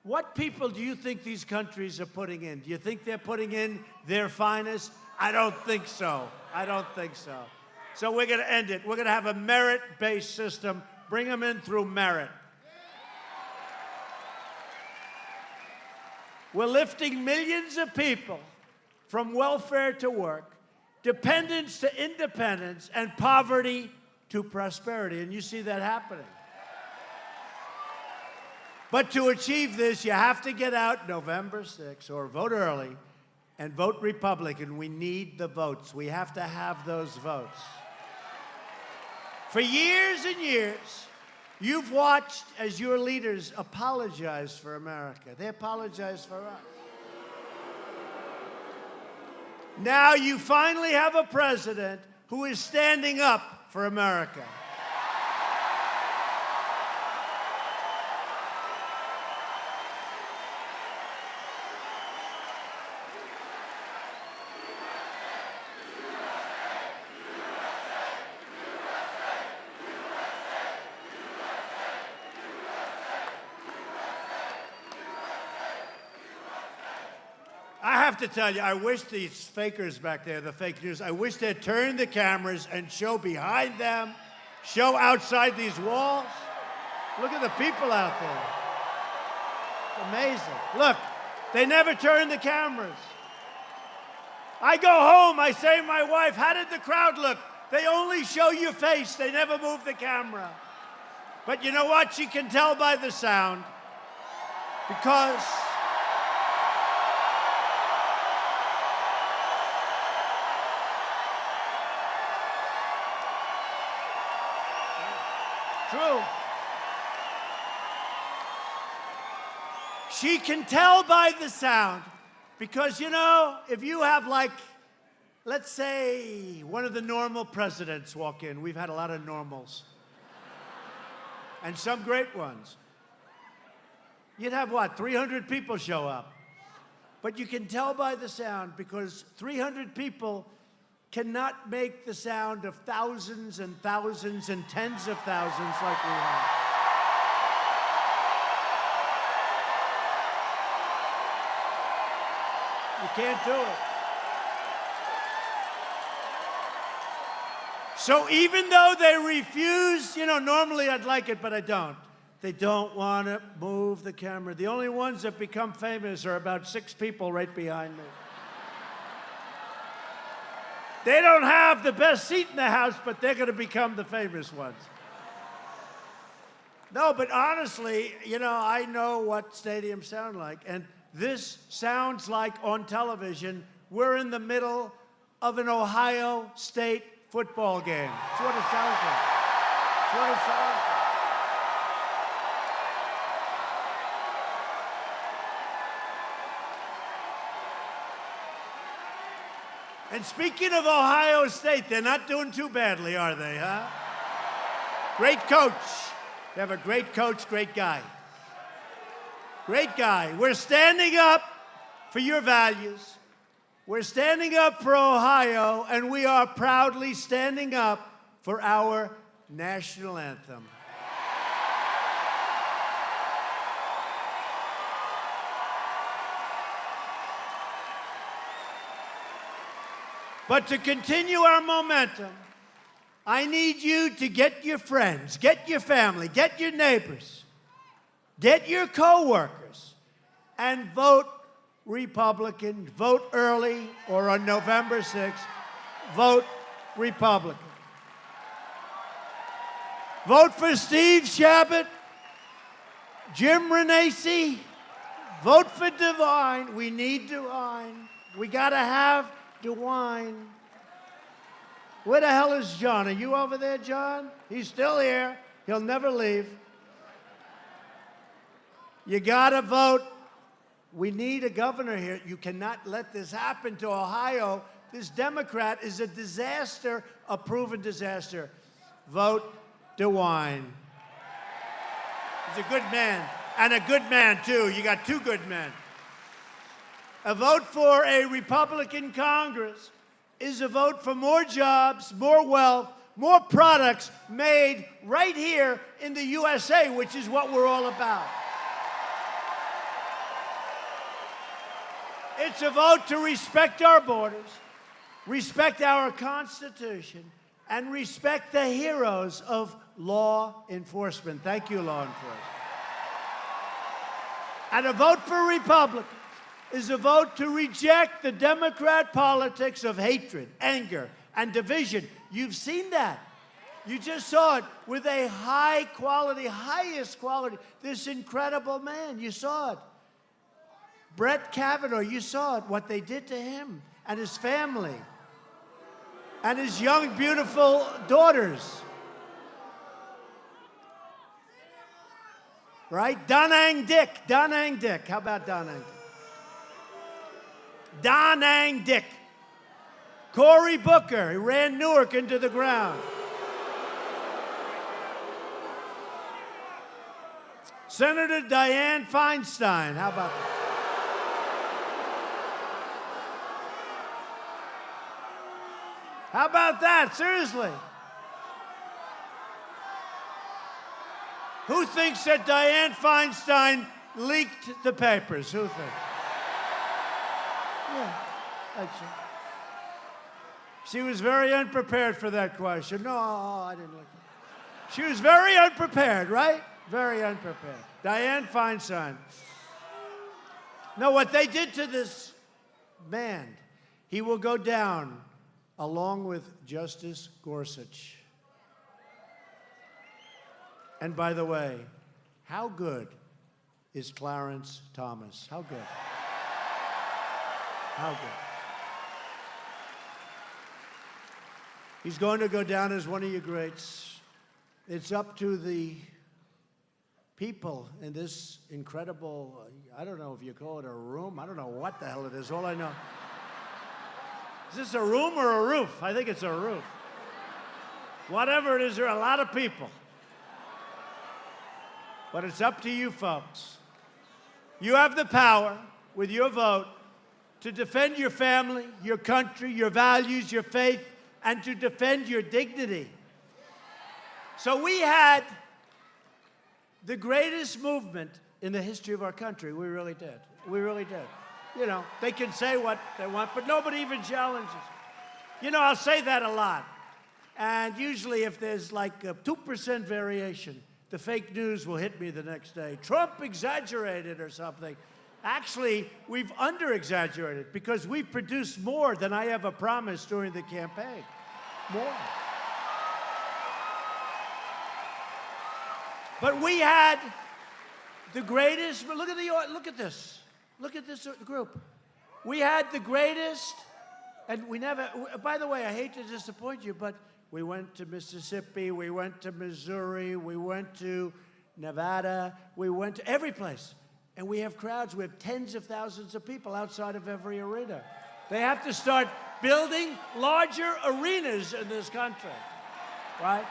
What people do you think these countries are putting in? Do you think they're putting in their finest? I don't think so. I don't think so. So we're going to end it. We're going to have a merit-based system. Bring them in through merit. We're lifting millions of people from welfare to work, dependence to independence, and poverty to prosperity. And you see that happening. But to achieve this, you have to get out November 6th or vote early and vote Republican. We need the votes. We have to have those votes. For years and years, you've watched as your leaders apologize for America. They apologize for us. Now you finally have a president who is standing up for America. I have to tell you, I wish these fakers back there, the fake news, I wish they'd turn the cameras and show behind them, show outside these walls. Look at the people out there. It's amazing. Look, they never turn the cameras. I go home, I say to my wife, how did the crowd look? They only show your face, they never move the camera. But you know what? She can tell by the sound, because true. She can tell by the sound because, you know, if you have, like, let's say one of the normal presidents walk in. We've had a lot of normals. And some great ones. You'd have, what, 300 people show up. But you can tell by the sound because 300 people cannot make the sound of thousands and thousands and tens of thousands like we have. You can't do it. So even though they refuse, you know, normally I'd like it, but I don't. They don't want to move the camera. The only ones that become famous are about 6 people right behind me. They don't have the best seat in the house, but they're going to become the famous ones. No, but honestly, you know, I know what stadiums sound like. And this sounds like on television, we're in the middle of an Ohio State football game. That's what it sounds like. That's what it sounds like. And speaking of Ohio State, they're not doing too badly, are they, huh? Great coach. They have a great coach, great guy. Great guy. We're standing up for your values. We're standing up for Ohio, and we are proudly standing up for our national anthem. But to continue our momentum, I need you to get your friends, get your family, get your neighbors, get your co-workers, and vote Republican. Vote early or on November 6th, vote Republican. Vote for Steve Chabot, Jim Renacci. Vote for DeWine. We need DeWine. We got to have DeWine. Where the hell is John? Are you over there, John? He's still here. He'll never leave. You got to vote. We need a governor here. You cannot let this happen to Ohio. This Democrat is a disaster, a proven disaster. Vote DeWine. He's a good man, and a good man, too. You got two good men. A vote for a Republican Congress is a vote for more jobs, more wealth, more products made right here in the USA, which is what we're all about. It's a vote to respect our borders, respect our Constitution, and respect the heroes of law enforcement. Thank you, law enforcement. And a vote for Republicans is a vote to reject the Democrat politics of hatred, anger, and division. You've seen that. You just saw it with a high quality, highest quality, this incredible man. You saw it. Brett Kavanaugh, you saw it, what they did to him and his family and his young, beautiful daughters. Right? Donang Dick. How about Donang Dick? Donang Dick. Cory Booker, he ran Newark into the ground. Senator Dianne Feinstein, how about that? How about that? Seriously. Who thinks that Dianne Feinstein leaked the papers? Who thinks? Yeah, that's it. She was very unprepared for that question. No, I didn't look. She was very unprepared, right? Very unprepared. Dianne Feinstein. No, what they did to this man, he will go down along with Justice Gorsuch. And by the way, how good is Clarence Thomas? How good? How good? He's going to go down as one of your greats. It's up to the people in this incredible, I don't know if you call it a room. I don't know what the hell it is. All I know. Is this a room or a roof? I think it's a roof. Whatever it is, there are a lot of people. But it's up to you folks. You have the power, with your vote, to defend your family, your country, your values, your faith, and to defend your dignity. So we had the greatest movement in the history of our country. We really did. We really did. You know, they can say what they want, but nobody even challenges. You know, I'll say that a lot. And usually if there's like a 2% variation, the fake news will hit me the next day. Trump exaggerated or something. Actually, we've under-exaggerated because we've produced more than I ever promised during the campaign. More. But we had the greatest, look at this. Look at this group. We had the greatest, and we never, by the way, I hate to disappoint you, but we went to Mississippi, we went to Missouri, we went to Nevada, we went to every place. And we have crowds, we have tens of thousands of people outside of every arena. They have to start building larger arenas in this country, right?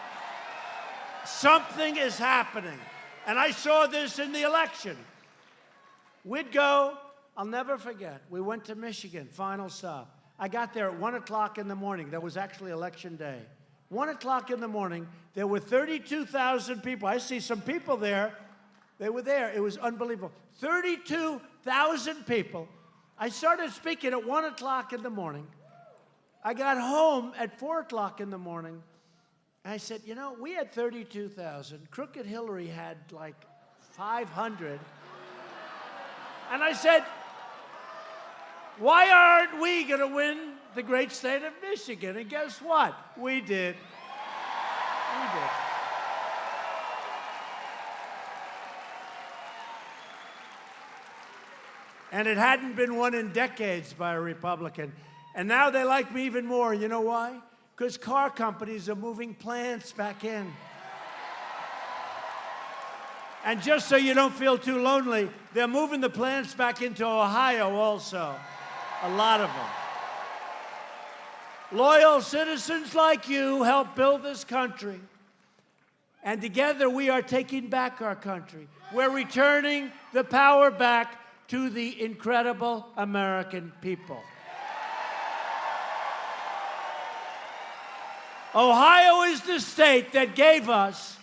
Something is happening. And I saw this in the election. we'd go, I'll never forget, we went to Michigan, final stop. I got there at 1 o'clock in the morning. That was actually election day. 1 o'clock in the morning, there were 32,000 people. I see some people there. They were there. It was unbelievable. 32,000 people. I started speaking at 1 o'clock in the morning. I got home at 4 o'clock in the morning. And I said, you know, we had 32,000. Crooked Hillary had like 500. And I said, why aren't we going to win the great state of Michigan? And guess what? We did. We did. And it hadn't been won in decades by a Republican. And now they like me even more. You know why? Because car companies are moving plants back in. And just so you don't feel too lonely, they're moving the plants back into Ohio also. A lot of them. Loyal citizens like you help build this country. And together we are taking back our country. We're returning the power back to the incredible American people. Ohio is the state that gave us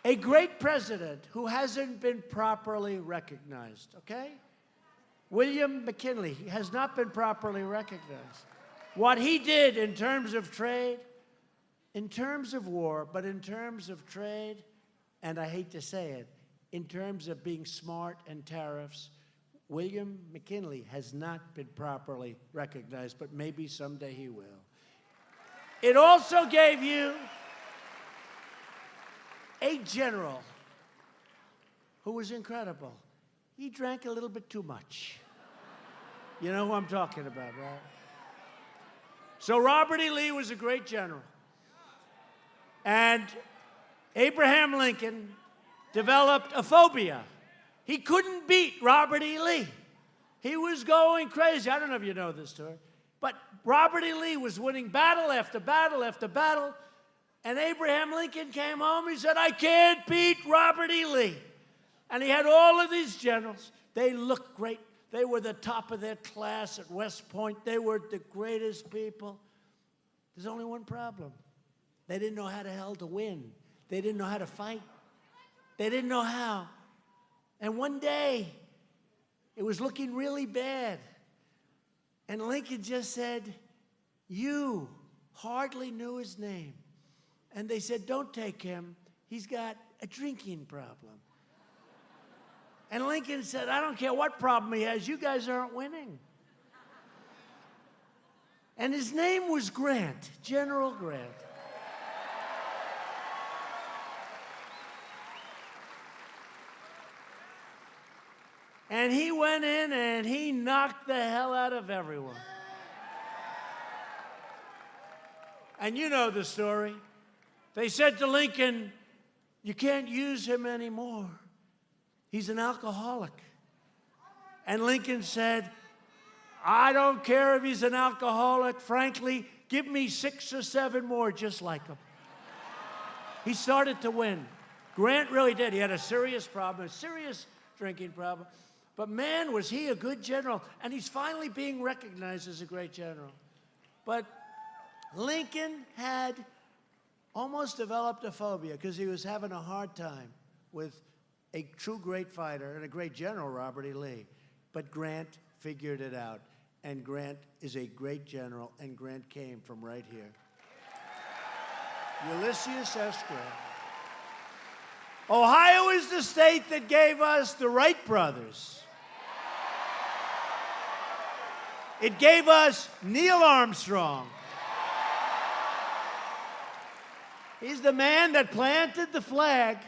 a great president who hasn't been properly recognized, okay? William McKinley has not been properly recognized. What he did in terms of trade, in terms of war, but in terms of trade, and I hate to say it, in terms of being smart and tariffs, William McKinley has not been properly recognized, but maybe someday he will. It also gave you a general who was incredible. He drank a little bit too much. You know who I'm talking about, right? So Robert E. Lee was a great general. And Abraham Lincoln developed a phobia. He couldn't beat Robert E. Lee. He was going crazy. I don't know if you know this story. But Robert E. Lee was winning battle after battle after battle. And Abraham Lincoln came home. He said, I can't beat Robert E. Lee. And he had all of these generals. They looked great. They were the top of their class at West Point. They were the greatest people. There's only one problem. They didn't know how the hell to win. They didn't know how to fight. They didn't know how. And one day, it was looking really bad. And Lincoln just said, you hardly knew his name. And they said, don't take him. He's got a drinking problem. And Lincoln said, I don't care what problem he has. You guys aren't winning. And his name was Grant, General Grant. And he went in and he knocked the hell out of everyone. And you know the story. They said to Lincoln, you can't use him anymore. He's an alcoholic. And Lincoln said, I don't care if he's an alcoholic. Frankly, give me 6 or 7 more just like him. He started to win. Grant really did. He had a serious problem, a serious drinking problem. But man, was he a good general. And he's finally being recognized as a great general. But Lincoln had almost developed a phobia because he was having a hard time with a true great fighter and a great general, Robert E. Lee. But Grant figured it out. And Grant is a great general, and Grant came from right here. Ulysses S. Grant. Ohio is the state that gave us the Wright brothers. It gave us Neil Armstrong. He's the man that planted the flag,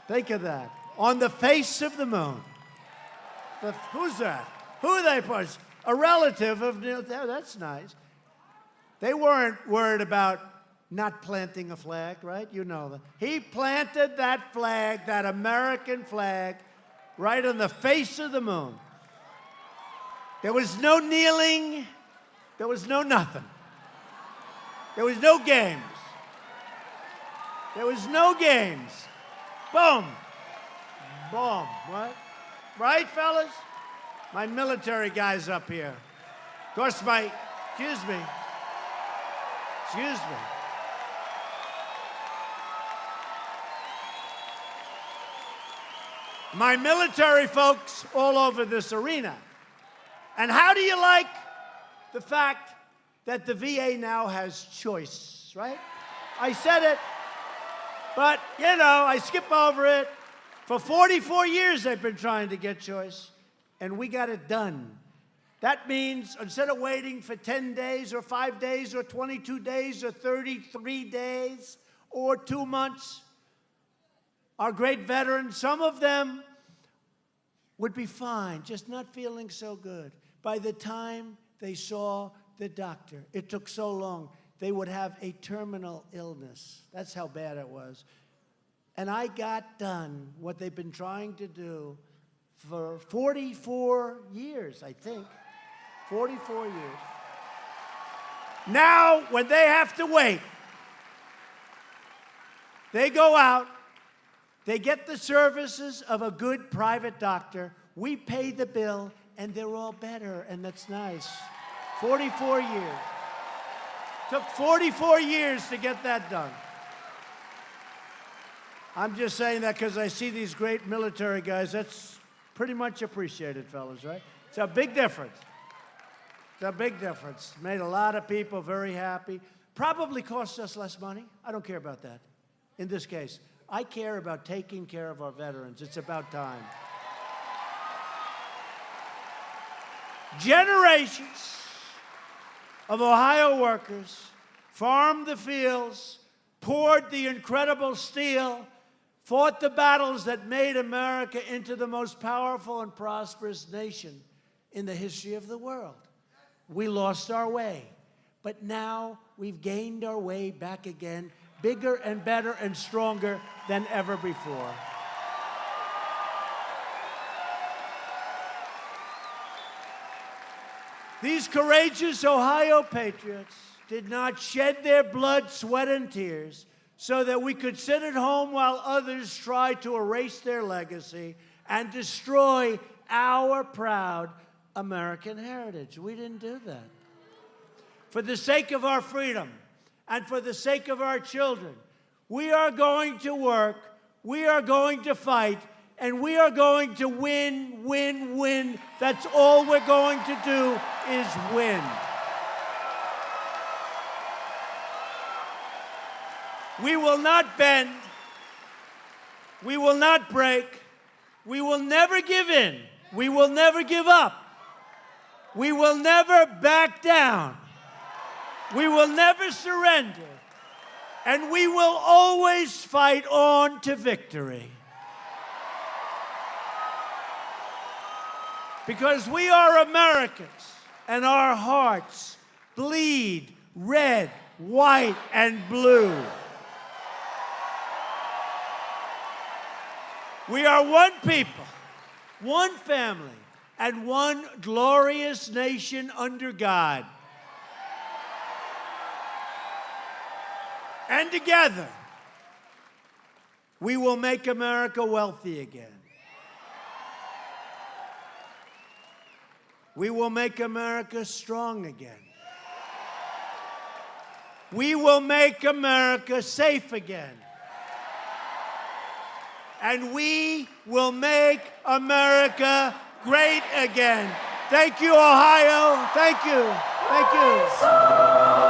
think of that, on the face of the moon. Who's that? Who are they? A relative of Neil. That's nice. They weren't worried about not planting a flag, right? You know that. He planted that flag, that American flag, right on the face of the moon. There was no kneeling. There was no nothing. There was no games. There was no games. Boom. Boom. What? Right, fellas? My military guys up here. Of course, excuse me. My military folks all over this arena. And how do you like the fact that the VA now has choice, right? I said it, but, you know, I skip over it. For 44 years, they've been trying to get choice, and we got it done. That means instead of waiting for 10 days or 5 days or 22 days or 33 days or 2 months, our great veterans, some of them would be fine, just not feeling so good. By the time they saw the doctor, it took so long, they would have a terminal illness. That's how bad it was. And I got done what they've been trying to do for 44 years, I think. 44 years. Now, when they have to wait, they go out, they get the services of a good private doctor, we pay the bill, and they're all better, and that's nice. 44 years. Took 44 years to get that done. I'm just saying that because I see these great military guys. That's pretty much appreciated, fellas, right? It's a big difference. It's a big difference. Made a lot of people very happy. Probably cost us less money. I don't care about that. In this case, I care about taking care of our veterans. It's about time. Generations of Ohio workers farmed the fields, poured the incredible steel, fought the battles that made America into the most powerful and prosperous nation in the history of the world. We lost our way, but now we've gained our way back again, bigger and better and stronger than ever before. These courageous Ohio patriots did not shed their blood, sweat, and tears so that we could sit at home while others tried to erase their legacy and destroy our proud American heritage. We didn't do that. For the sake of our freedom and for the sake of our children, we are going to work, we are going to fight, and we are going to win, win, win. That's all we're going to do is win. We will not bend. We will not break. We will never give in. We will never give up. We will never back down. We will never surrender. And we will always fight on to victory. Because we are Americans, and our hearts bleed red, white, and blue. We are one people, one family, and one glorious nation under God. And together, we will make America wealthy again. We will make America strong again. We will make America safe again. And we will make America great again. Thank you, Ohio. Thank you. Thank you.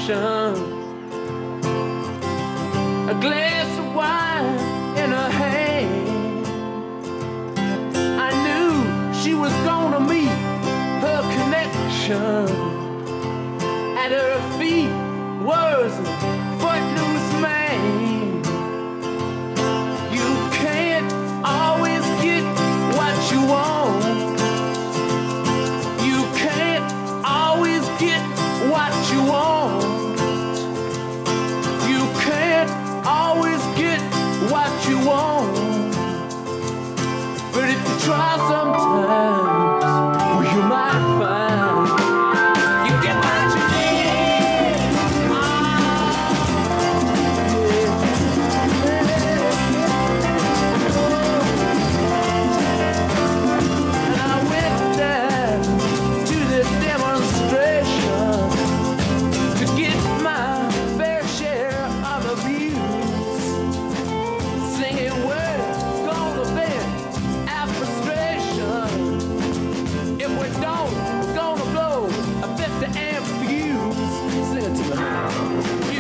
connection. A glass of wine in her hand. I knew she was gonna meet her connection. At her feet was a footloose man. You can't always get what you want. You can't always get what you want. You can't always get what you want. But if you try sometimes, well, you might find you get what you need. And I went down to the demonstration to get my fair share of abuse, singing words gonna vent our frustration. If we don't, we're gonna blow a 50 amp fuse. Sing it to me.